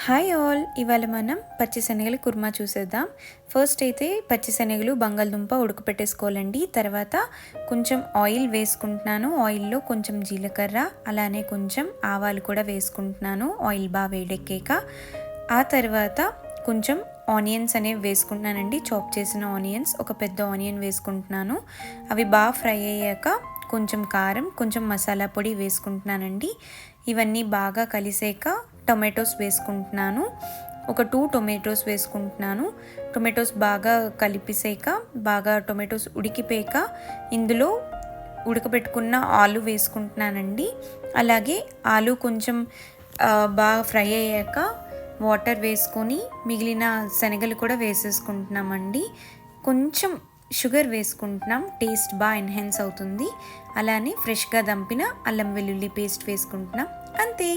Hi all, ఇవాళ మనం పచ్చిశనగలు కుర్మా చూసేద్దాం. ఫస్ట్ అయితే పచ్చిశనగలు బంగాళదుంప ఉడకపెట్టేసుకోవాలండి. తర్వాత కొంచెం ఆయిల్ వేసుకుంటున్నాను. ఆయిల్లో కొంచెం జీలకర్ర అలానే కొంచెం ఆవాలు కూడా వేసుకుంటున్నాను. ఆయిల్ బాగా వేడెక్కాక ఆ తర్వాత కొంచెం ఆనియన్స్ అనేవి వేసుకుంటున్నానండి. చాప్ చేసిన ఆనియన్స్, ఒక పెద్ద ఆనియన్ వేసుకుంటున్నాను. అవి బాగా ఫ్రై అయ్యాక కొంచెం కారం, కొంచెం మసాలా పొడి వేసుకుంటున్నానండి. ఇవన్నీ బాగా కలిసాక టొమాటోస్ వేసుకుంటున్నాను. ఒక 2 టొమాటోస్ వేసుకుంటున్నాను. టొమాటోస్ బాగా కలిపేసాక, బాగా టొమాటోస్ ఉడికిపోయాక ఇందులో ఉడకబెట్టుకున్న ఆలు వేసుకుంటున్నానండి. అలాగే ఆలు కొంచెం బాగా ఫ్రై అయ్యాక వాటర్ వేసుకొని మిగిలిన శనగలు కూడా వేసేసుకుంటున్నామండి. కొంచెం షుగర్ వేసుకుంటున్నాం, టేస్ట్ బాగా ఎన్హాన్స్ అవుతుంది. అలానే ఫ్రెష్గా దంపిన అల్లం వెల్లుల్లి పేస్ట్ వేసుకుంటున్నాం. అంతే.